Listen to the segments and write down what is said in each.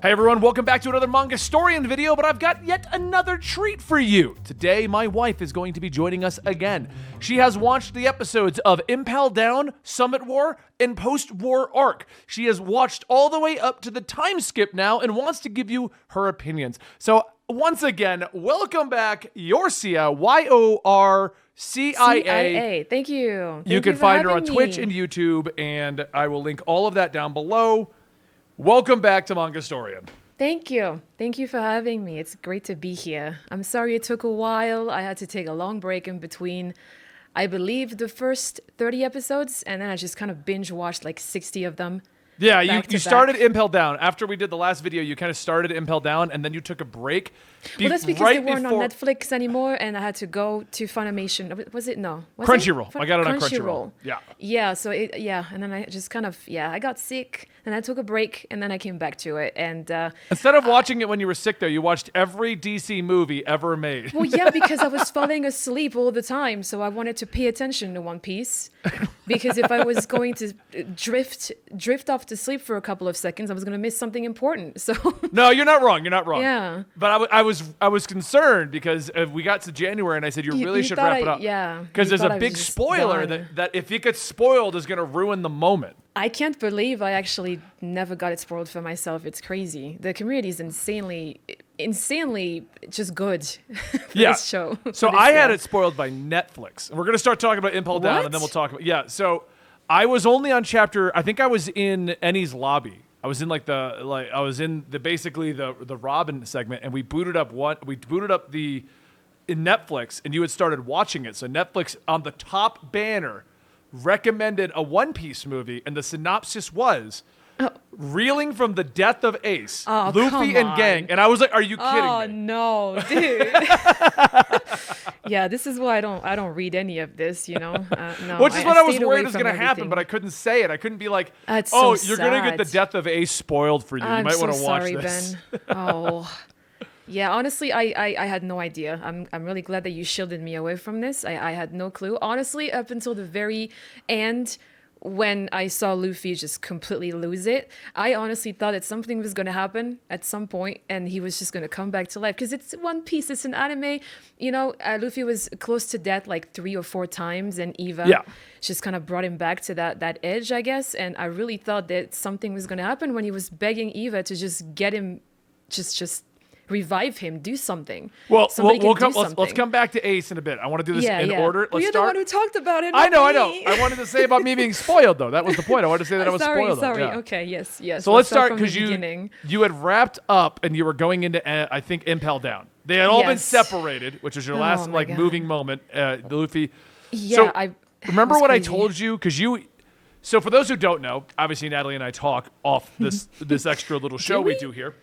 Hey everyone, welcome back to another manga historian video, but I've got yet another treat for you. Today, my wife is going to be joining us again. She has watched the episodes of Impel Down, Summit War, and Post-War Arc. She has watched all the way up to the time skip now and wants to give you her opinions. So once again, welcome back, Yorcia, Y-O-R-C-I-A. Thank you. You can find her on Twitch and YouTube, and I will link all of that down below. Welcome back to Manga Historian. Thank you. Thank you for having me. It's great to be here. I'm sorry it took a while. I had to take a long break in between, I believe, the first 30 episodes, and then I just kind of binge watched like 60 of them. Yeah, you started Impel Down. After we did the last video, you kind of started Impel Down, and then you took a break. Well, that's because they weren't on Netflix anymore, and I had to go to Funimation. Was it? No. Crunchyroll. I got it on Crunchyroll. Yeah. Yeah, so and then I just kind of, I got sick, and I took a break, and then I came back to it. And instead of watching it when you were sick, though, you watched every DC movie ever made. Well, yeah, because I was falling asleep all the time, so I wanted to pay attention to One Piece. Because if I was going to drift off to sleep for a couple of seconds, I was going to miss something important. So no, you're not wrong. You're not wrong. Yeah. But I was concerned because we got to January and I said you really should wrap it up. Yeah. Because there's a big spoiler that if it gets spoiled is going to ruin the moment. I can't believe I actually never got it spoiled for myself. It's crazy. The community is insanely just good for this show. So I had it spoiled by Netflix. And we're going to start talking about Impel Down and then we'll talk about so I was only on chapter, I think I was in Ennie's lobby. I was in basically the Robin segment, and we booted up in Netflix, and you had started watching it. So Netflix on the top banner recommended a One Piece movie, and the synopsis was reeling from the death of Ace, Luffy and gang. And I was like, "Are you kidding me?" Oh no, dude. Yeah, this is why I don't read any of this, No. Which is what I was worried was going to happen, but I couldn't say it. I couldn't be like, you're going to get the death of Ace spoiled for you. You might want to watch this. Ben. Oh. Yeah, honestly, I had no idea. I'm really glad that you shielded me away from this. I had no clue. Honestly, up until the very end, when I saw Luffy just completely lose it, I honestly thought that something was going to happen at some point and he was just going to come back to life. Because it's One Piece, it's an anime. Luffy was close to death like 3 or 4 times, and Eva just kind of brought him back to that edge, I guess. And I really thought that something was going to happen when he was begging Eva to just get him, just revive him, do something. Well, let's come back to Ace in a bit. I want to do this in order. Let's You're the one who talked about it. I know. I wanted to say about me being spoiled, though. That was the point. I wanted to say that I was spoiled. Sorry. Yeah. Okay. Yes. So let's start because you had wrapped up and you were going into I think Impel Down. They had all been separated, which was your last moving moment. Luffy. Yeah. So remember what I told you? Because So for those who don't know, obviously Natalie and I talk off this extra little show we do here.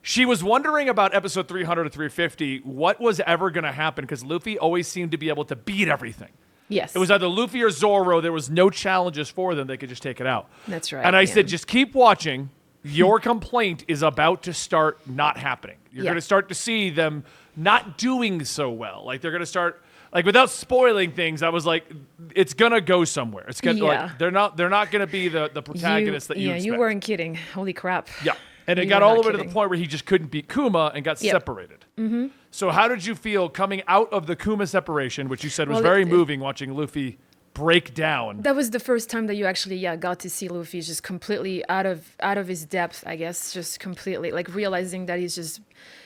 She was wondering about episode 300 or 350, what was ever going to happen, because Luffy always seemed to be able to beat everything. Yes. It was either Luffy or Zoro. There was no challenges for them. They could just take it out. That's right. And I said, just keep watching. Your complaint is about to start not happening. You're going to start to see them not doing so well. Like, they're going to start... Like, without spoiling things, I was like, it's gonna go somewhere. It's gonna like they're not gonna be the protagonist that you expect. You weren't kidding. Holy crap. Yeah. And it got all the way to the point where he just couldn't beat Kuma and got separated. Mm-hmm. So how did you feel coming out of the Kuma separation, which you said was very moving, watching Luffy break down? That was the first time that you actually got to see Luffy just completely out of his depth, I guess, just completely like realizing that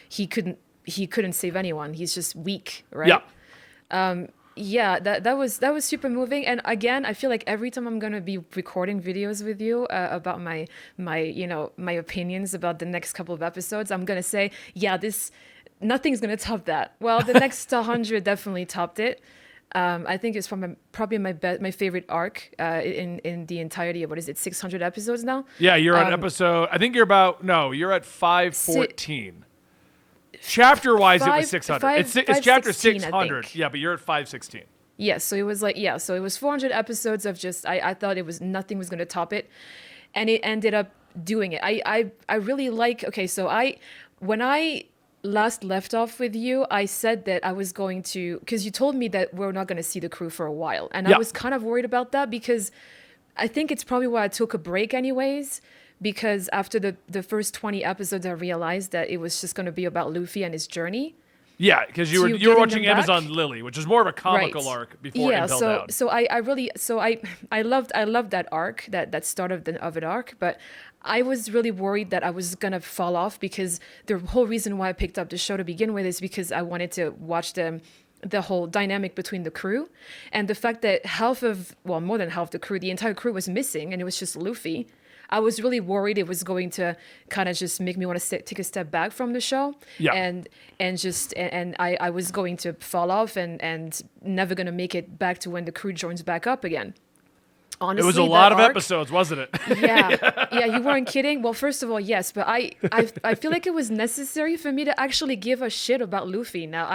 he couldn't save anyone. He's just weak, right? Yeah. That was super moving. And again, I feel like every time I'm gonna be recording videos with you about my opinions about the next couple of episodes, I'm gonna say, nothing's gonna top that. Well, the next 100 definitely topped it. I think it's probably my favorite arc in the entirety of 600 episodes now. Yeah, you're on episode. I think you're at 514. Chapter-wise, it was 600. It's chapter 600. Yeah, but you're at 516. Yes, so it was so it was 400 episodes of just, I thought nothing was going to top it, and it ended up doing it. I really like, when I last left off with you, I said that I was going to, because you told me that we're not going to see the crew for a while, and I was kind of worried about that because I think it's probably why I took a break anyways, because after the first 20 episodes, I realized that it was just going to be about Luffy and his journey. Yeah, because you were getting watching them back. Amazon Lily, which is more of a comical Right. arc before Impel Down. So I loved that arc, that start of an arc, but I was really worried that I was gonna fall off, because the whole reason why I picked up the show to begin with is because I wanted to watch the whole dynamic between the crew, and the fact that more than half the crew, the entire crew was missing, and it was just Luffy. I was really worried it was going to kind of just make me want to take a step back from the show. Yeah. And I was going to fall off and never going to make it back to when the crew joins back up again. Honestly, It was a lot of episodes, wasn't it? Yeah, you weren't kidding. Well, first of all, yes, but I feel like it was necessary for me to actually give a shit about Luffy. Now,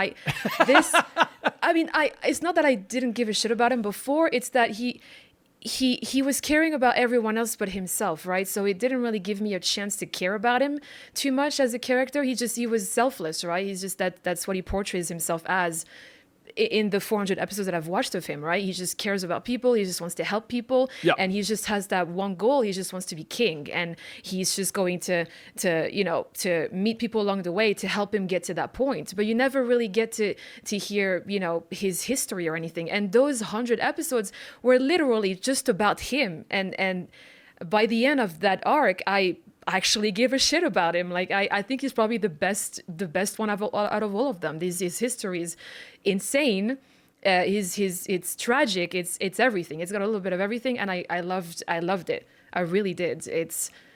it's not that I didn't give a shit about him before. It's that he was caring about everyone else but himself, right? So it didn't really give me a chance to care about him too much as a character. He was selfless, right? He's just that's what he portrays himself as in the 400 episodes that I've watched of him, right? He just cares about people. He just wants to help people. Yeah. And he just has that one goal. He just wants to be king. And he's just going to meet people along the way to help him get to that point. But you never really get to hear, his history or anything. And those 100 episodes were literally just about him. And by the end of that arc, I actually give a shit about him. Like, I think he's probably the best one out of all of them. His history is insane. It's tragic. It's everything. It's got a little bit of everything, and I loved it. I really did.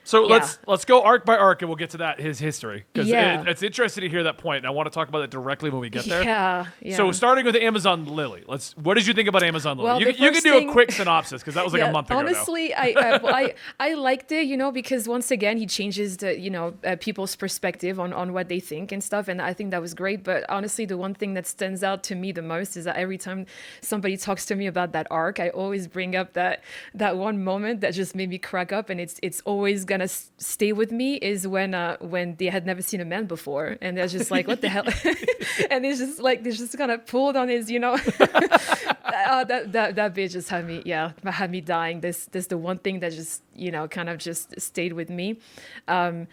So let's go arc by arc, and we'll get to that, his history, because Yeah. it's interesting to hear that point, and I want to talk about it directly when we get there. Yeah. So starting with Amazon Lily, what did you think about Amazon Lily? Well, you the can first do a thing- quick synopsis, because that was like a month ago now. Honestly, I liked it, because once again he changes the people's perspective on what they think and stuff, and I think that was great. But honestly, the one thing that stands out to me the most is that every time somebody talks to me about that arc, I always bring up that one moment that just made me crack up, and it's always gonna stay with me, is when they had never seen a man before, and they're just like, what the hell? And it's just like they're just kind of pulled on his, that bit just had me dying. This the one thing that just kind of just stayed with me. And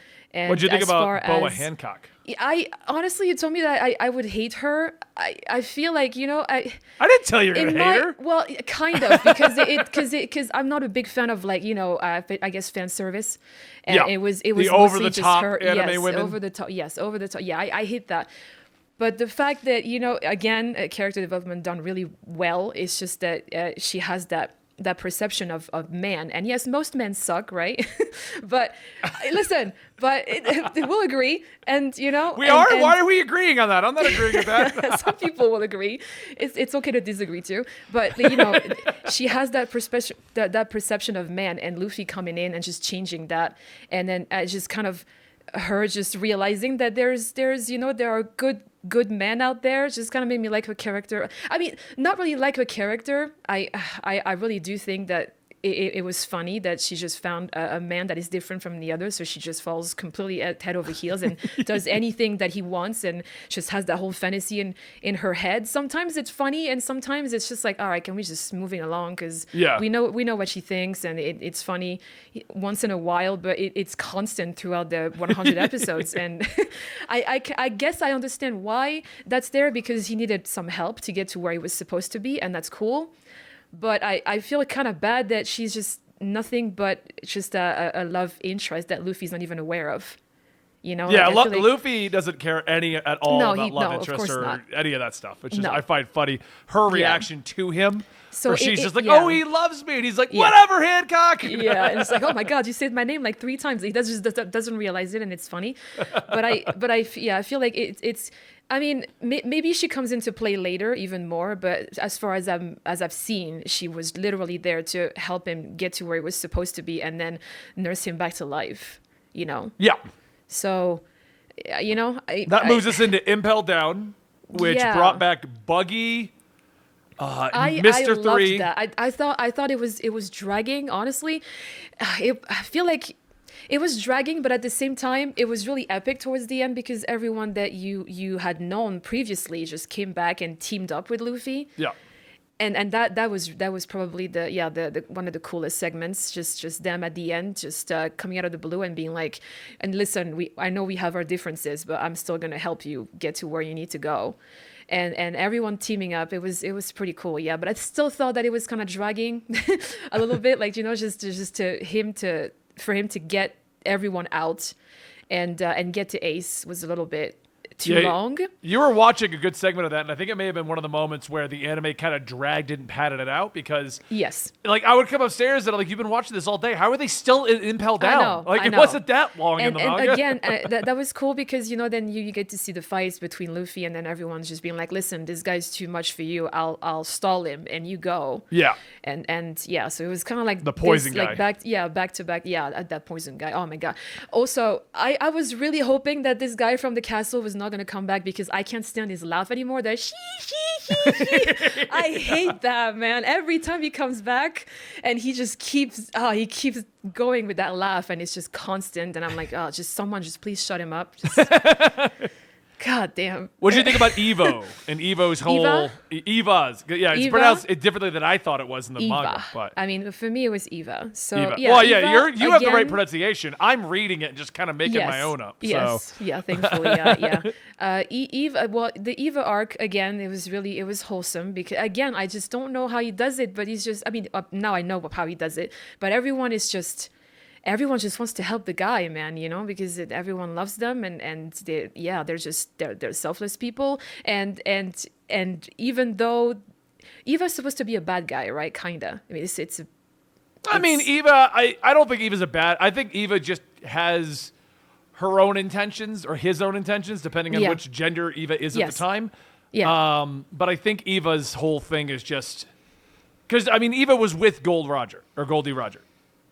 What'd you think as about far Boa as- Hancock? I honestly, you told me that I would hate her. I feel like I didn't tell you you're gonna hate her. well, kind of, because I'm not a big fan of I guess fan service, and Yeah. it was The mostly over-the-top just her, anime women. over the top, yeah, I hate that. But the fact that again, character development done really well. It's just that she has that perception of man, and yes, most men suck, right? But listen, we'll agree, and We are. Why are we agreeing on that? I'm not agreeing with that. some people will agree. It's okay to disagree too, but she has that perception of man, and Luffy coming in and just changing that, and then just kind of her just realizing that there's there are good men out there. Just kind of made me like her character. I mean, not really like her character. I really do think that it was funny that she just found a man that is different from the others, so she just falls completely head over heels and does anything that he wants, and just has that whole fantasy in her head. Sometimes it's funny, and sometimes it's just like, all right, can we just moving along, because we know what she thinks, and it's funny once in a while, but it's constant throughout the 100 episodes. And I guess I understand why that's there, because he needed some help to get to where he was supposed to be, and that's cool. But I feel kind of bad that she's just nothing but just a love interest that Luffy's not even aware of. Yeah, like, I feel like- Luffy doesn't care at all No, about love of interest course or not. any of that stuff, which is No. I find funny. Her reaction to him, So where she's just like, yeah. "Oh, he loves me," and he's like, Yeah. "Whatever, Hancock." Yeah, and it's like, oh my God, you said my name like 3 times. He doesn't realize it, and it's funny. But I feel like it's. I mean, maybe she comes into play later even more. But as far as I've seen, she was literally there to help him get to where he was supposed to be, and then nurse him back to life. Yeah. So, That moves us into Impel Down, which Yeah. brought back Buggy, I Mr. loved 3. that. I thought it was dragging. Honestly, I feel like it was dragging, but at the same time, it was really epic towards the end, because everyone that you had known previously just came back and teamed up with Luffy. Yeah. and that was probably the one of the coolest segments, just them at the end, just coming out of the blue and being like, and listen, I know we have our differences, but I'm still gonna help you get to where you need to go. And everyone teaming up, it was pretty cool, yeah. But I still thought that it was kind of dragging a little bit, like, for him to get everyone out and get to Ace was a little bit too long. You were watching a good segment of that, and I think it may have been one of the moments where the anime kind of dragged it and padded it out, because yes, like I would come upstairs and like, you've been watching this all day. How are they still Impel Down? I know, like I it know. wasn't that long in the manga. And again, that was cool because then you get to see the fights between Luffy, and then everyone's just being like, listen, this guy's too much for you. I'll stall him and you go. Yeah. And yeah, so it was kind of like the poison this, guy. like back to back. Yeah, that poison guy. Oh my god. Also, I was really hoping that this guy from the castle was not gonna come back, because I can't stand his laugh anymore. That she. I hate that, man. Every time he comes back, and he just keeps going with that laugh, and it's just constant. And I'm like, oh, someone please shut him up. God damn. What did you think about Evo and Evo's whole Eva's? Yeah, it's Eva? pronounced differently than I thought it was in the Eva. manga. But I mean, for me, it was Eva. So Eva. yeah, well, yeah, Eva, you have the right again, pronunciation. I'm reading it and just kind of making my own up. Yes. So. Yeah, thankfully, yeah. Eva. Well, the Eva arc again, it was wholesome, because again, I just don't know how he does it, but he's just. I mean, now I know how he does it, but everyone just wants to help the guy, man, because everyone loves them, and they're selfless people, and even though Eva's supposed to be a bad guy, right? Kinda. I mean, I mean, Eva, I don't think Eva's a bad. I think Eva just has her own intentions, or his own intentions, depending on which gender Eva is at the time. Yeah. But I think Eva's whole thing is just because Eva was with Goldie Roger.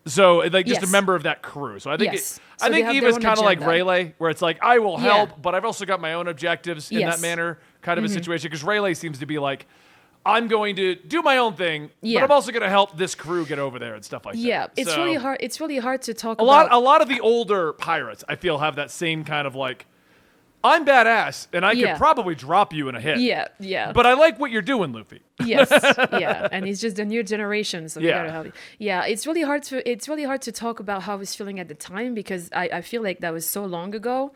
So, like, just a member of that crew. So I think I think Eva's kind of like Rayleigh, where it's like, I will help, but I've also got my own objectives in that manner, kind of a situation. Because Rayleigh seems to be like, I'm going to do my own thing, but I'm also going to help this crew get over there and stuff like that. Yeah, it's really hard. It's really hard to talk about. A lot of the older pirates, I feel, have that same kind of like, I'm badass, and I could probably drop you in a hit. Yeah. But I like what you're doing, Luffy. Yes, yeah, and he's just the new generation, so gotta help. Yeah, it's really hard to talk about how I was feeling at the time, because I feel like that was so long ago.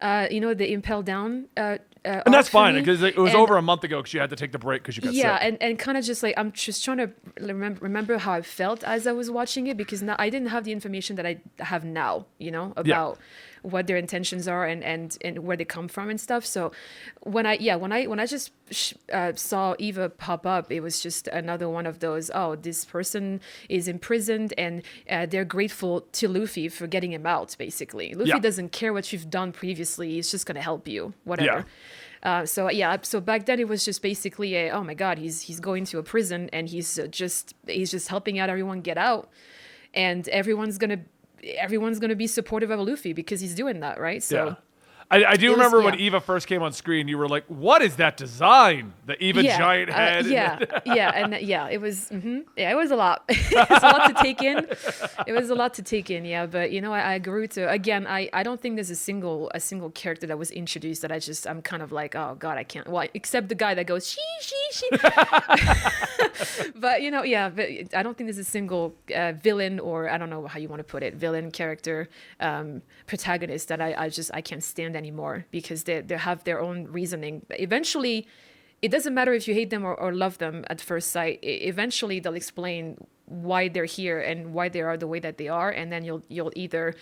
The Impel Down. And that's fine, because it was over a month ago, because you had to take the break because you got sick. and kind of just like, I'm just trying to remember how I felt as I was watching it, because now I didn't have the information that I have now, about what their intentions are and where they come from and stuff. So when I just saw Eva pop up, it was just another one of those, oh, this person is imprisoned, and they're grateful to Luffy for getting him out, basically. Luffy doesn't care what you've done previously. He's just going to help you, whatever. So back then it was just basically oh my god, he's going to a prison, and he's just helping out everyone get out, and everyone's gonna be supportive of Luffy because he's doing that, right? So I do remember when Eva first came on screen, you were like, what is that design? The Eva giant head. It was, it was a lot. It was a lot to take in. It was a lot to take in, yeah. But, I grew to, again, I don't think there's a single character that was introduced that I'm kind of like, oh, God, I can't. Well, except the guy that goes, she. But, but I don't think there's a single villain, or I don't know how you want to put it, villain character, protagonist that I can't stand anymore, because they have their own reasoning. Eventually, it doesn't matter if you hate them or love them at first sight. Eventually, they'll explain why they're here and why they are the way that they are, and then you'll either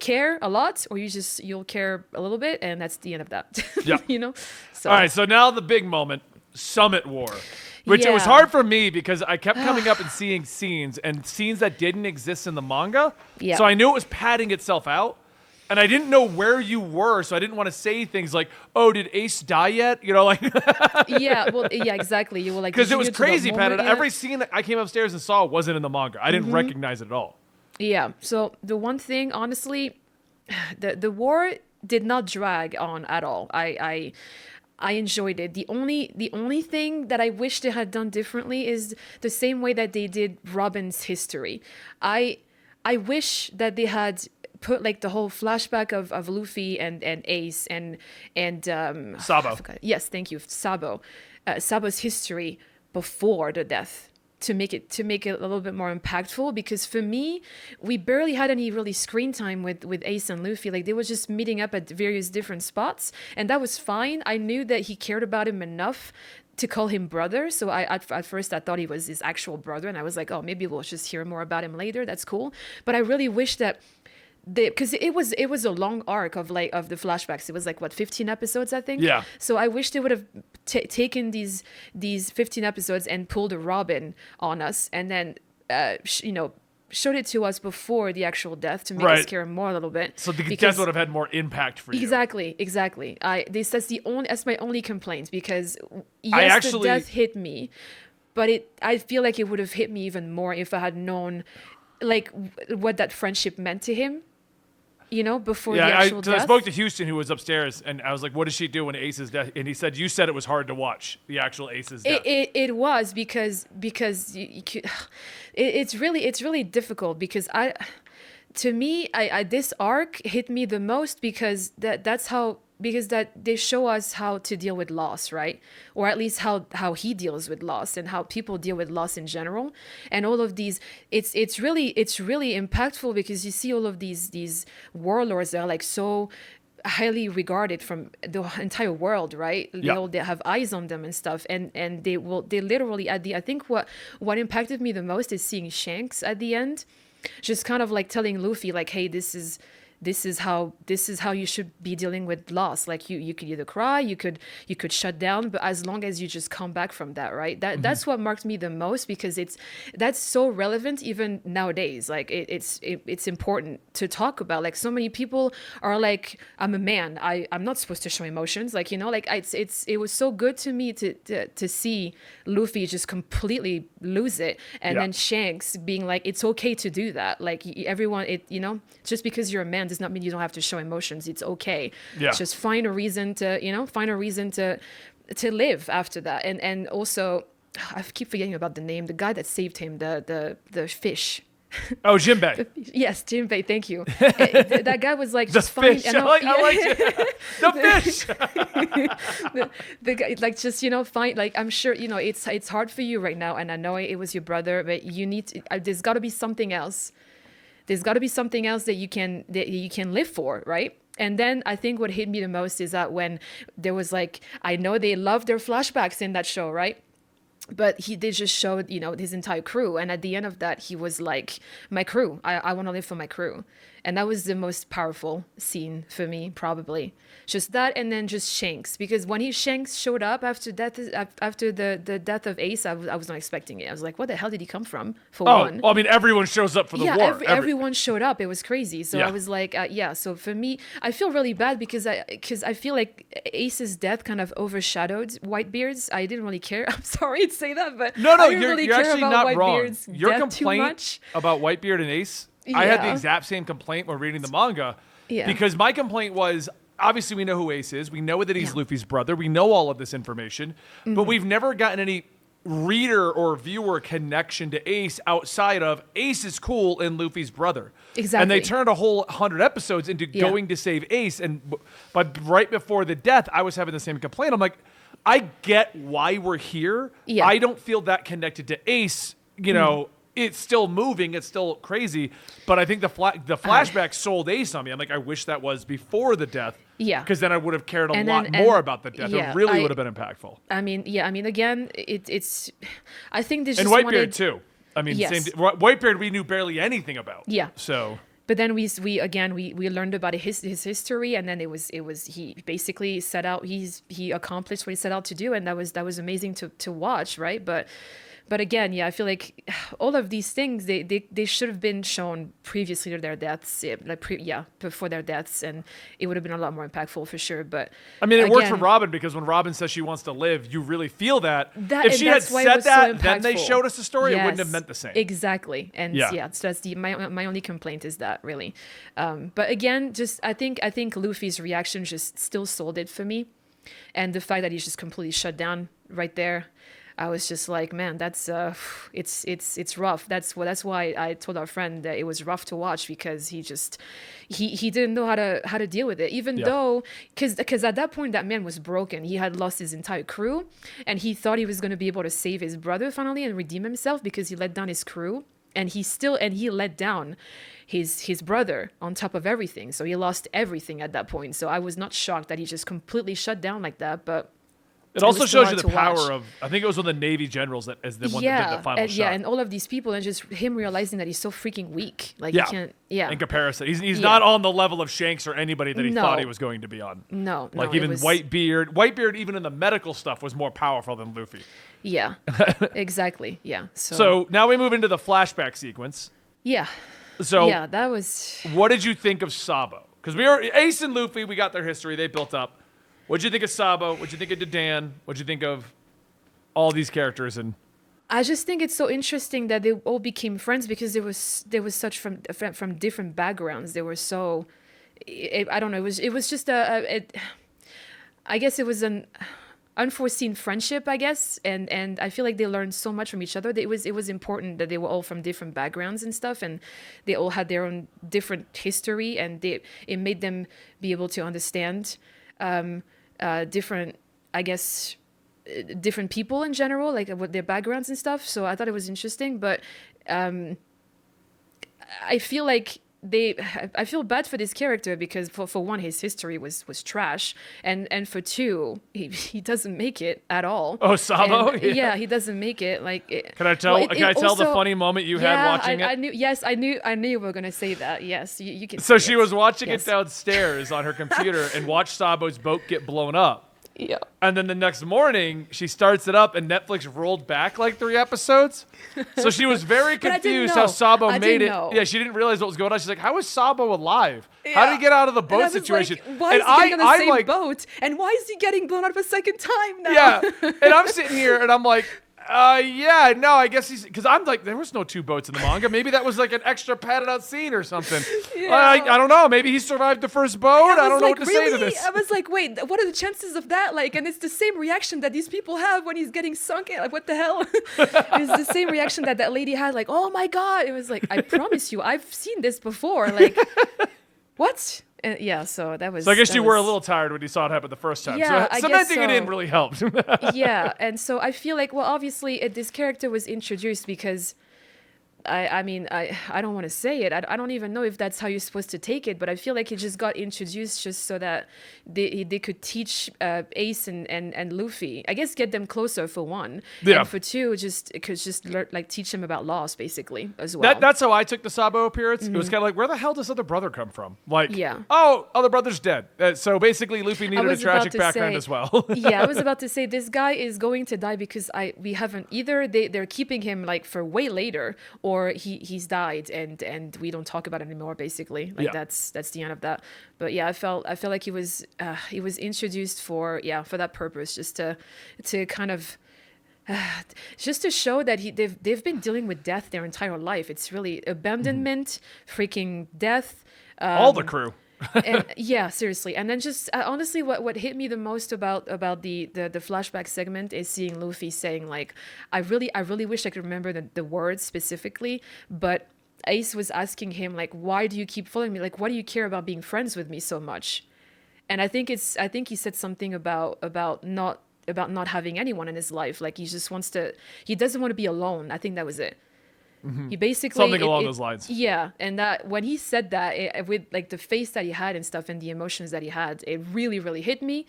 care a lot, or you'll care a little bit, and that's the end of that. Yeah. So, all right, so now the big moment, Summit War. Which it was hard for me, because I kept coming up and seeing scenes that didn't exist in the manga. Yeah. So I knew it was padding itself out. And I didn't know where you were, so I didn't want to say things like, "Oh, did Ace die yet?" Exactly. You were like, because it was crazy, Pat. Every scene that I came upstairs and saw wasn't in the manga. I didn't recognize it at all. Yeah. So the one thing, honestly, the war did not drag on at all. I enjoyed it. The only thing that I wish they had done differently is the same way that they did Robin's history. I wish that they had put like the whole flashback of Luffy and Ace and Sabo. Yes, thank you, Sabo. Sabo's history before the death to make it a little bit more impactful, because for me, we barely had any really screen time with Ace and Luffy. Like, they were just meeting up at various different spots, and that was fine. I knew that he cared about him enough to call him brother. So at first I thought he was his actual brother, and I was like, oh, maybe we'll just hear more about him later. That's cool. But I really wish that because it was a long arc of the flashbacks. It was like, what, 15 episodes, I think. Yeah. So I wish they would have taken these 15 episodes and pulled a Robin on us, and then showed it to us before the actual death to make us care more a little bit. So the death would have had more impact for you. Exactly. That's my only complaint, because yes, the death hit me, but I feel like it would have hit me even more if I had known like what that friendship meant to him. Before the actual death. I spoke to Houston, who was upstairs, and I was like, what did she do when Ace's death? And he said, you said it was hard to watch, the actual Ace's death. It was because you could, it's really difficult, because to me, this arc hit me the most because that they show us how to deal with loss, right? Or at least how he deals with loss, and how people deal with loss in general. And all of these, it's really impactful, because you see all of these warlords that are like so highly regarded from the entire world, right? They have eyes on them and stuff, and they literally I think what impacted me the most is seeing Shanks at the end, just kind of like telling Luffy, like, hey, this is how you should be dealing with loss. Like, you could either cry, you could shut down, but as long as you just come back from that, right? That's what marked me the most, because that's so relevant even nowadays. Like, it's important to talk about. Like, so many people are like, I'm a man, I'm not supposed to show emotions. Like, it was so good to me to see Luffy just completely lose it, and then Shanks being like, it's okay to do that. Like, everyone, just because you're a man does not mean you don't have to show emotions. It's okay. Yeah. Just find a reason to live after that. And also, I keep forgetting about the name. The guy that saved him, the fish. Oh, Jinbei. Yes, Jinbei. Thank you. That guy was like, just fish. Fine. I like it. The fish. the guy, like, just find. Like, I'm sure it's hard for you right now, and I know it was your brother, but you need to. There's got to be something else. There's got to be something else that you can live for, right? And then I think what hit me the most is that when there was like, I know they love their flashbacks in that show, right? But they just showed, his entire crew. And at the end of that, he was like, my crew, I want to live for my crew. And that was the most powerful scene for me, probably. Just that, and then just Shanks. Because when Shanks showed up after the death of Ace, I was not expecting it. I was like, what the hell did he come from, for one? Well, I mean, everyone shows up for the war. Everyone showed up. It was crazy. So I was like, So for me, I feel really bad because I feel like Ace's death kind of overshadowed Whitebeard's. I didn't really care. I'm sorry to say that, but no, I didn't you're really care actually about not wrong. Whitebeard's Your death too complaint much. about Whitebeard and Ace, I had the exact same complaint when reading the manga. Yeah. Because my complaint was, obviously we know who Ace is. We know that he's Luffy's brother. We know all of this information. But we've never gotten any reader or viewer connection to Ace outside of Ace is cool and Luffy's brother. Exactly. And they turned a whole 100 episodes into going to save Ace. But right before the death, I was having the same complaint. I'm like, I get why we're here. Yeah. I don't feel that connected to Ace, It's still moving. It's still crazy. But I think the flashback sold Ace on me. I'm like, I wish that was before the death. Yeah. Because then I would have cared a lot more about the death. It really would have been impactful. I mean, again, it's. I think this. And just Whitebeard too. I mean, yes. Whitebeard we knew barely anything about. Yeah. So. But then we learned about his history, and then it was he basically set out he accomplished what he set out to do, and that was amazing to watch, right? But again, I feel like all of these things they should have been shown previously to their deaths, before their deaths, and it would have been a lot more impactful for sure. But I mean, it worked for Robin because when Robin says she wants to live, you really feel that. If she had said that, then they showed us the story, it wouldn't have meant the same. Exactly, and so that's my only complaint is that really. But again, just I think Luffy's reaction just still sold it for me, and the fact that he's just completely shut down right there. I was just like, man, that's it's rough. That's why I told our friend that it was rough to watch, because he didn't know how to deal with it, even though because at that point that man was broken. He had lost his entire crew, and he thought he was going to be able to save his brother finally and redeem himself, because he let down his crew, and he let down his brother on top of everything. So he lost everything at that point. So I was not shocked that he just completely shut down like that, but it also was still shows you hard the to power watch. of, I think it was one of the Navy generals that is the one that did the final shot. Yeah, and all of these people, and just him realizing that he's so freaking weak. Like he can't. Yeah. In comparison, he's not on the level of Shanks or anybody that he No. thought he was going to be on. No, Like no, even Whitebeard, even in the medical stuff, was more powerful than Luffy. Yeah, exactly. Yeah. So now we move into the flashback sequence. Yeah. So yeah, that was. What did you think of Sabo? Because Ace and Luffy, we got their history, they built up. What'd you think of Sabo? What'd you think of Dadan? What'd you think of all these characters? And I just think it's so interesting that they all became friends, because there was such from different backgrounds. They were so. I don't know. It was just I guess it was an unforeseen friendship, I guess, and I feel like they learned so much from each other. It was important that they were all from different backgrounds and stuff, and they all had their own different history, and it made them be able to understand different, I guess, different people in general, like what their backgrounds and stuff. So I thought it was interesting, but I feel like I feel bad for this character, because for one, his history was trash, and for two, he doesn't make it at all. Oh, Sabo? Yeah, he doesn't make it. Like, can I tell? Can I tell the funny moment you had watching it? I knew. Yes, I knew you were gonna say that. Yes, you can. So she was watching it downstairs on her computer and watched Sabo's boat get blown up. Yeah. And then the next morning, she starts it up, and Netflix rolled back like 3 episodes. So she was very confused how Sabo made it. Know. Yeah, she didn't realize what was going on. She's like, "How is Sabo alive? How did he get out of the boat situation?" Like, why is he getting on the same boat? And why is he getting blown up a second time now? Yeah. And I'm sitting here, and I'm like, yeah, no, I guess he's, because I'm like, there was no 2 boats in the manga. Maybe that was like an extra padded out scene or something. Yeah. I don't know. Maybe he survived the first boat. I don't know what to say to this. I was like, wait, what are the chances of that? Like, and it's the same reaction that these people have when he's getting sunk in. Like, what the hell? It's the same reaction that lady had. Like, oh my God. It was like, I promise you, I've seen this before. Like, what? Yeah, so that was. So I guess you were a little tired when you saw it happen the first time. Yeah, so cementing it in really helped. Yeah, and so I feel like, well, obviously this character was introduced because I mean, I don't want to say it. I don't even know if that's how you're supposed to take it, but I feel like it just got introduced just so that they could teach Ace and Luffy. I guess get them closer for one, and for two, just like teach them about loss basically as well. That's how I took the Sabo appearance. It was kind of like, where the hell does other brother come from? Like, yeah. Oh, other brother's dead. So basically, Luffy needed a tragic background as well. Yeah, I was about to say this guy is going to die because we haven't either. They're keeping him like for way later, or he's died and we don't talk about it anymore, basically. Like that's the end of that. But yeah, I felt like he was introduced for that purpose, just to kind of just to show that they've been dealing with death their entire life. It's really abandonment, freaking death. All the crew. And yeah, seriously. And then just honestly, what hit me the most about the flashback segment is seeing Luffy saying like, I really wish I could remember the words specifically, but Ace was asking him like, why do you keep following me? Like, why do you care about being friends with me so much? And I think he said something about not having anyone in his life. Like he doesn't want to be alone. I think that was it. He basically something along those lines. Yeah, and that when he said that, with like the face that he had and stuff and the emotions that he had, it really, really hit me.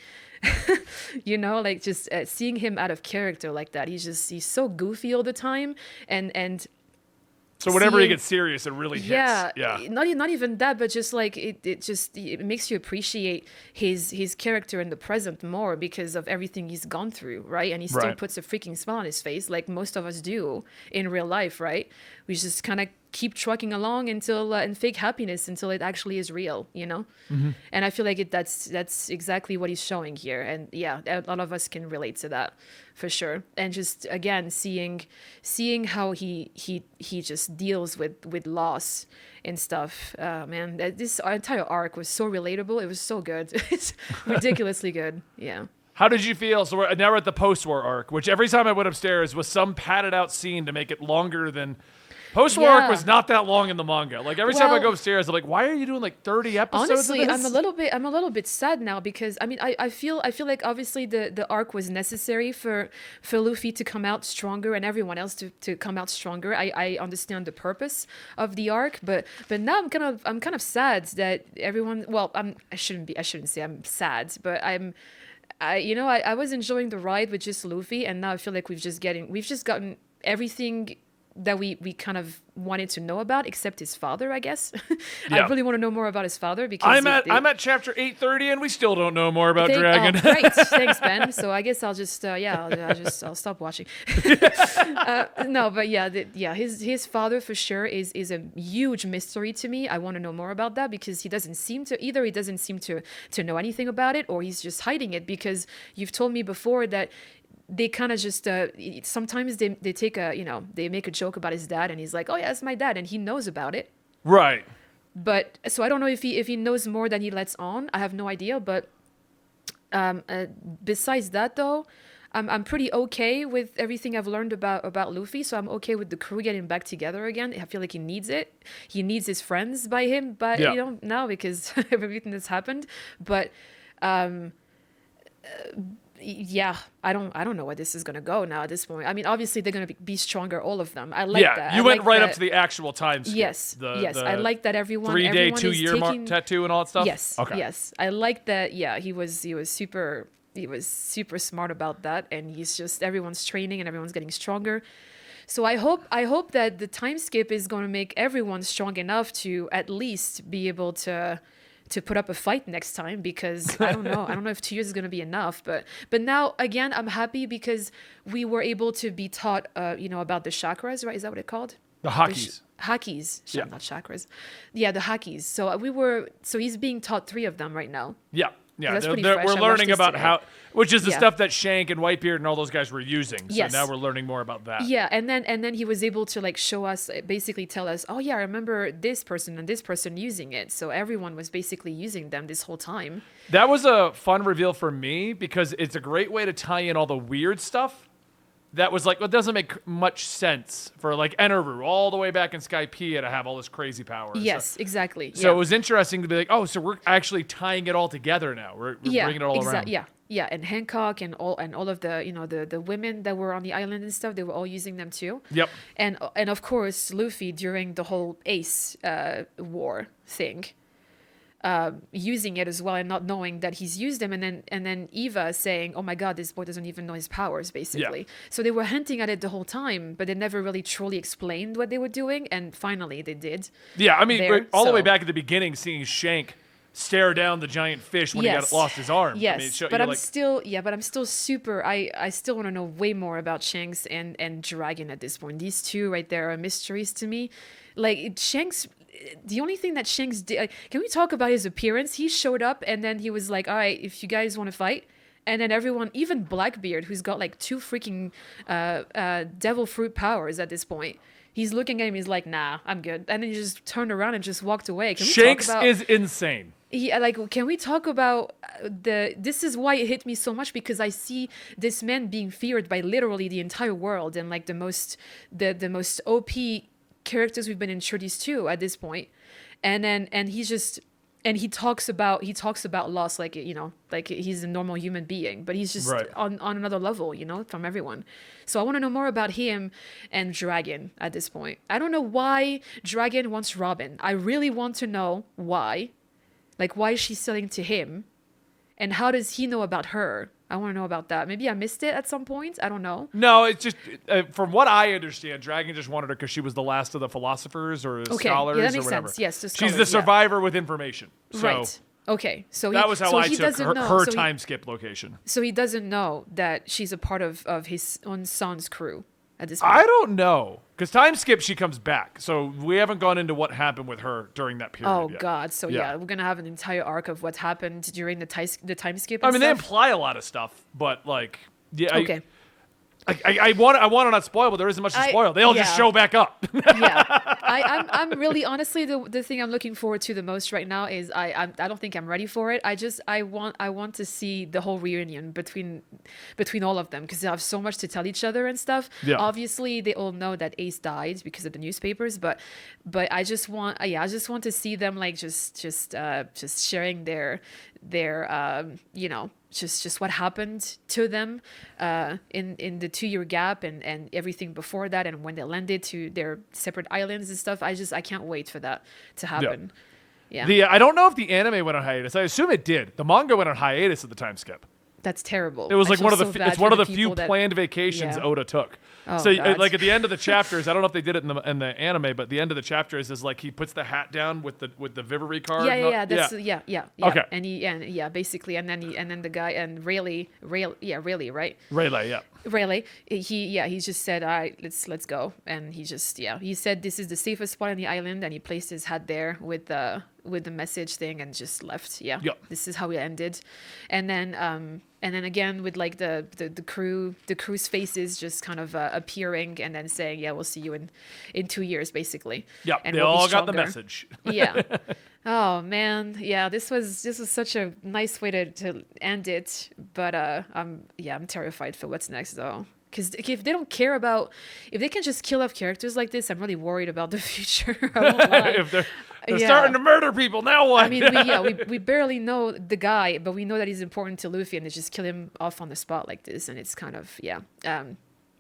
You know, like just seeing him out of character like that. He's so goofy all the time, and so whenever he gets serious, it really hits. Yeah. Not even that, but just like it makes you appreciate his character in the present more because of everything he's gone through, right? And he still puts a freaking smile on his face, like most of us do in real life, right? We just kind of keep trucking along until and fake happiness until it actually is real, you know. And I feel like that's exactly what he's showing here, and yeah, a lot of us can relate to that for sure. And just again seeing how he just deals with loss and stuff. Man, this entire arc was so relatable. It was so good. It's ridiculously good. Yeah. How did you feel? So now we're at the post-war arc, which every time I went upstairs was some padded out scene to make it longer than... Post-war arc was not that long in the manga. Like every time I go upstairs, I'm like, why are you doing like 30 episodes honestly, of this? I'm a little bit sad now because I mean I feel like obviously the arc was necessary for Luffy to come out stronger and everyone else to come out stronger. I understand the purpose of the arc, but now I'm kind of sad that everyone, well, I shouldn't say I'm sad, but I was enjoying the ride with just Luffy, and now I feel like we've just gotten everything that we kind of wanted to know about, except his father, I guess. I really want to know more about his father because I'm at chapter 830 and we still don't know more about Dragon. Oh, great, thanks, Ben. So I guess I'll just I'll stop watching. No, but his father for sure is a huge mystery to me. I want to know more about that because he doesn't seem to know anything about it, or he's just hiding it, because you've told me before that they kind of just sometimes they take they make a joke about his dad, and he's like, oh yeah, that's my dad, and he knows about it, right? But so I don't know if he knows more than he lets on. I have no idea. But besides that though, I'm pretty okay with everything I've learned about Luffy. So I'm okay with the crew getting back together again. I feel like he needs it. He needs his friends by him, but now because of everything that's happened. But yeah, I don't know where this is gonna go now at this point. I mean, obviously they're gonna be stronger, all of them. I like that. Yeah, you went right up to the actual time skip. Yes, yes. I like that everyone 3-day, 2-year tattoo and all that stuff. Yes, okay. Yes. I like that. Yeah, he was super smart about that, and he's just, everyone's training and everyone's getting stronger. So I hope that the time skip is going to make everyone strong enough to at least be able to put up a fight next time, because I don't know if 2 years is going to be enough, but now again I'm happy because we were able to be taught about the chakras, right? Is that what it's called? The hakis. Hakis, yeah. Not chakras. Yeah, the hakis. So he's being taught 3 of them right now. Yeah. Yeah, so we're learning about which is the stuff that Shank and Whitebeard and all those guys were using. So now we're learning more about that. Yeah, and then he was able to like show us, basically tell us, oh yeah, I remember this person and this person using it. So everyone was basically using them this whole time. That was a fun reveal for me because it's a great way to tie in all the weird stuff. That was like, it doesn't make much sense for like Eneru all the way back in Skypiea to have all this crazy power. Yes, exactly. So it was interesting to be like, oh, so we're actually tying it all together now. We're bringing it all around. Yeah, and Hancock and all of the the women that were on the island and stuff, they were all using them too. Yep. And of course Luffy during the whole Ace war thing. Using it as well and not knowing that he's used them, and then Eva saying, oh my god, this boy doesn't even know his powers, basically. So they were hinting at it the whole time, but they never really truly explained what they were doing, and finally they did. Yeah, I mean, the way back at the beginning, seeing Shank stare down the giant fish when he lost his arm. Yes, but I'm still super, I still want to know way more about Shanks and Dragon at this point. These two right there are mysteries to me. Like, Shanks... The only thing that Shanks did, can we talk about his appearance? He showed up and then he was like, all right, if you guys want to fight. And then everyone, even Blackbeard, who's got like 2 freaking devil fruit powers at this point, he's looking at him, he's like, nah, I'm good. And then he just turned around and just walked away. Shanks is insane. Can we talk about this is why it hit me so much, because I see this man being feared by literally the entire world, and like the most OP characters we've been introduced to at this point, and he talks about loss like like he's a normal human being, but he's just on another level, from everyone. So I want to know more about him and Dragon at this point. I don't know why Dragon wants Robin. I really want to know why. Like, why is she selling to him, and how does he know about her? I want to know about that. Maybe I missed it at some point. I don't know. No, it's just, from what I understand, Dragon just wanted her because she was the last of the philosophers or scholars that makes or whatever. Sense. Yes, she's the survivor with information. So right. Okay. So that was how I took her time skip location. So he doesn't know that she's a part of his own son's crew at this point. I don't know. Because time skip, she comes back. So we haven't gone into what happened with her during that period yet. God. So we're going to have an entire arc of what happened during the time skip. I mean, they imply a lot of stuff, but like, yeah. Okay. I want to not spoil, but there isn't much to spoil. They all just show back up. I'm really honestly the thing I'm looking forward to the most right now is I don't think I'm ready for it. I want to see the whole reunion between all of them because they have so much to tell each other and stuff. Yeah. Obviously, they all know that Ace died because of the newspapers, but I just want to see them like just sharing their just what happened to them in the 2-year gap and everything before that and when they landed to their separate islands and stuff. I can't wait for that to happen. Yeah. I don't know if the anime went on hiatus. I assume it did. The manga went on hiatus at the time skip. That's terrible. It was like one of the few planned vacations Oda took. Oh, so God. like at the end of the chapters, I don't know if they did it in the anime, but the end of the chapters is like he puts the hat down with the Vivary card. Yeah. Okay. And basically, and then the guy and Rayleigh, right? Rayleigh, yeah. Rayleigh, he just said, all right, let's go, and he said this is the safest spot on the island, and he placed his hat there with the message thing and just left. Yeah. Yep. This is how it ended, and then again with like the crew's faces just kind of appearing and then saying, yeah, we'll see you in 2 years basically. Yeah, and they all got the message. Yeah. Oh man, yeah, this was such a nice way to end it, but I'm terrified for what's next though. Because if they don't care about, if they can just kill off characters like this, I'm really worried about the future. I won't lie. If they're starting to murder people, now what? I mean, we barely know the guy, but we know that he's important to Luffy, and they just kill him off on the spot like this, and it's kind of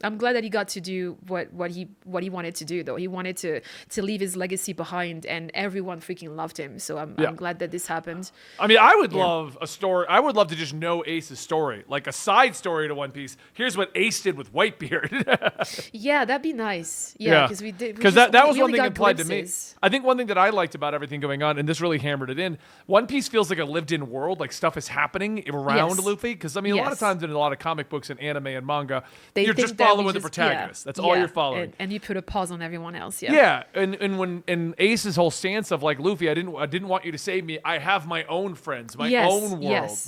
I'm glad that he got to do what he wanted to do, though. He wanted to leave his legacy behind, and everyone freaking loved him. So I'm glad that this happened. I mean, I would love a story. I would love to just know Ace's story, like a side story to One Piece. Here's what Ace did with Whitebeard. Yeah, that'd be nice. Yeah, because that was one thing implied to me. I think one thing that I liked about everything going on, and this really hammered it in, One Piece feels like a lived-in world, like stuff is happening around Luffy. Because I mean, a lot of times in a lot of comic books and anime and manga, you're just following the protagonist. That's all you're following. And you put a pause on everyone else. Yeah. Yeah, and when Ace's whole stance of like, Luffy, I didn't want you to save me. I have my own friends, my own world.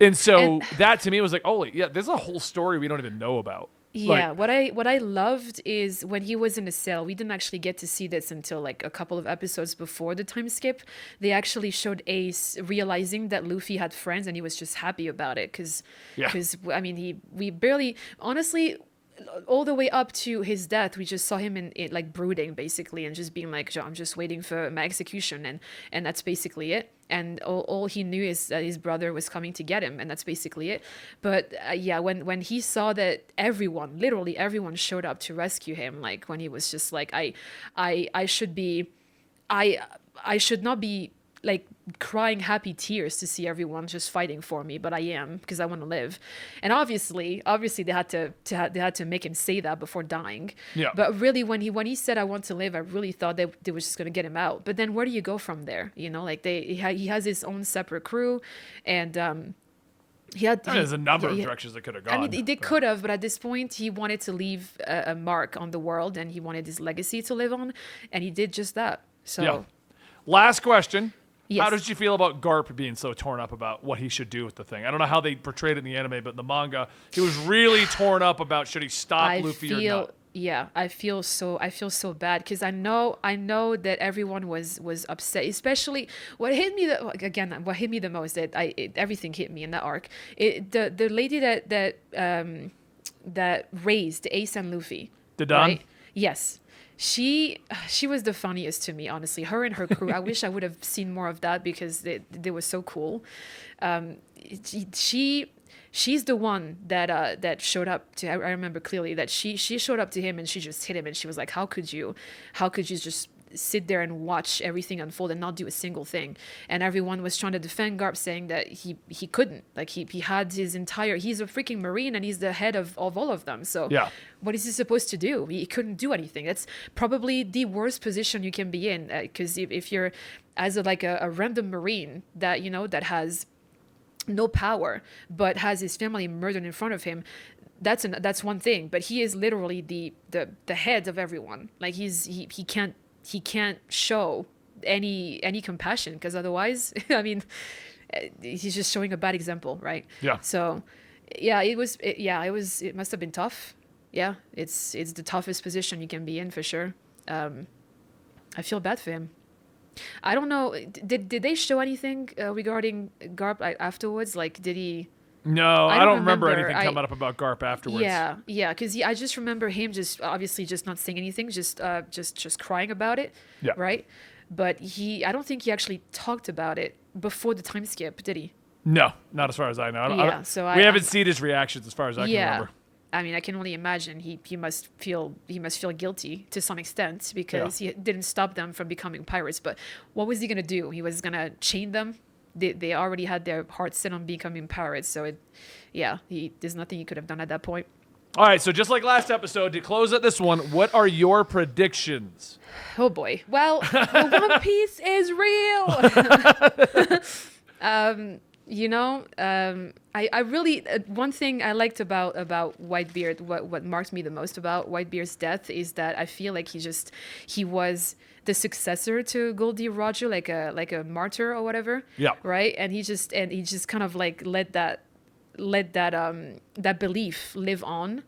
And so that to me was like, oh yeah, there's a whole story we don't even know about. Yeah, what I loved is when he was in the cell, we didn't actually get to see this until like a couple of episodes before the time skip. They actually showed Ace realizing that Luffy had friends, and he was just happy about it because I mean we barely, honestly, all the way up to his death, we just saw him in like brooding basically and just being like, I'm just waiting for my execution, and that's basically it. And all he knew is that his brother was coming to get him, and that's basically it. But when he saw that literally everyone showed up to rescue him, like when he was just like, I should not be like crying happy tears to see everyone just fighting for me, but I am, because I want to live. And obviously they had to make him say that before dying. Yeah. But really, when he said I want to live, I really thought they were just going to get him out. But then where do you go from there? You know, like he has his own separate crew, and there's a number of directions that could have gone. I mean, they could have, but at this point, he wanted to leave a mark on the world, and he wanted his legacy to live on, and he did just that. So, last question. Yes. How did you feel about Garp being so torn up about what he should do with the thing? I don't know how they portrayed it in the anime, but in the manga, he was really torn up about should he stop Luffy or not. Yeah, I feel so bad because I know that everyone was upset. Especially what hit me the most, everything hit me in that arc. The lady that raised Ace and Luffy. The Don? Right? Yes. She was the funniest to me, honestly. Her and her crew. I wish I would have seen more of that because they were so cool. She's the one that showed up to. I remember clearly that she showed up to him and she just hit him and she was like, "How could you just sit there and watch everything unfold and not do a single thing?" And everyone was trying to defend Garp, saying that he couldn't. Like he had he's a freaking Marine and he's the head of all of them. So what is he supposed to do? He couldn't do anything. That's probably the worst position you can be in, because if you're as a random Marine that has no power but has his family murdered in front of him, that's one thing. But he is literally the head of everyone. Like he can't show any compassion, because otherwise, I mean, he's just showing a bad example, right? Yeah. So Yeah, it must have been tough. Yeah, it's the toughest position you can be in for sure. I feel bad for him. I don't know. Did they show anything regarding Garp afterwards? Like, did he? No, I I don't don't remember remember. anything coming up about Garp afterwards. Yeah, because I just remember him just obviously just not saying anything, just crying about it. Yeah. Right. But I don't think he actually talked about it before the time skip, did he? No, not as far as I know. So we haven't seen his reactions as far as I can remember. I mean, I can only imagine he must feel guilty to some extent because he didn't stop them from becoming pirates. But what was he gonna do? He was gonna chain them. They already had their hearts set on becoming pirates. So there's nothing he could have done at that point. All right, so just like last episode, to close out this one, what are your predictions? Oh boy. Well, the One Piece is real. I really one thing I liked about Whitebeard, what marked me the most about Whitebeard's death is that I feel like he was the successor to Goldie Roger, like a martyr or whatever. Yeah. Right. And he just kind of like let that belief live on.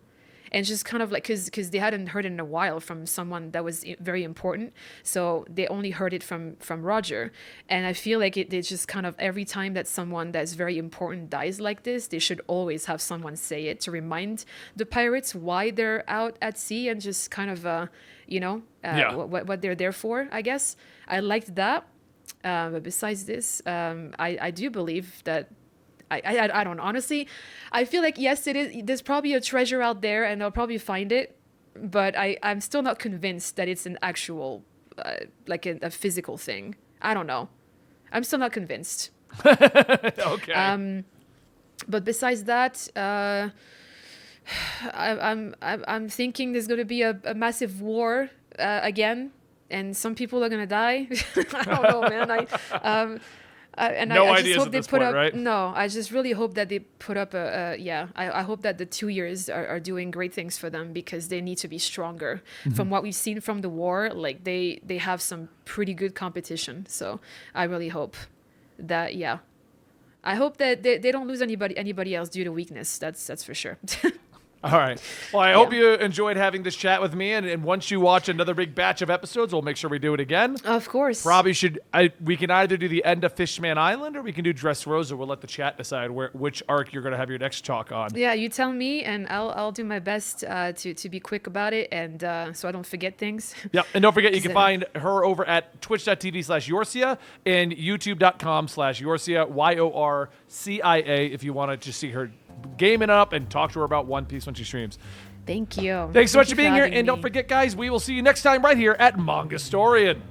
And just kind of like, because they hadn't heard it in a while from someone that was very important. So they only heard it from Roger. And I feel like it's just kind of every time that someone that's very important dies like this, they should always have someone say it to remind the pirates why they're out at sea and just kind of, what they're there for, I guess. I liked that. But besides this, I do believe that I don't know. Honestly, I feel like, yes, it is. There's probably a treasure out there and they'll probably find it. But I'm still not convinced that it's an actual, like a physical thing. I don't know. I'm still not convinced. Okay. But besides that, I'm thinking there's going to be a massive war again. And some people are going to die. I don't know, man. I just hope they put up. Right? No, I just really hope that they put up I hope that the 2 years are doing great things for them because they need to be stronger. Mm-hmm. From what we've seen from the war, like they have some pretty good competition. So I really hope that I hope that they don't lose anybody else due to weakness. That's for sure. All right. Well, I hope you enjoyed having this chat with me. And once you watch another big batch of episodes, we'll make sure we do it again. Of course. Probably should. We can either do the end of Fishman Island or we can do Dressrosa. We'll let the chat decide which arc you're going to have your next talk on. Yeah, you tell me, and I'll do my best to be quick about it, and so I don't forget things. Yeah, and don't forget you can find her over at twitch.tv/Yorcia and youtube.com/Yorcia, YORCIA, if you want to just see her gaming up and talk to her about One Piece when she streams. Thank you. Thanks so much for being here. And don't forget, guys, we will see you next time right here at Manga Storian.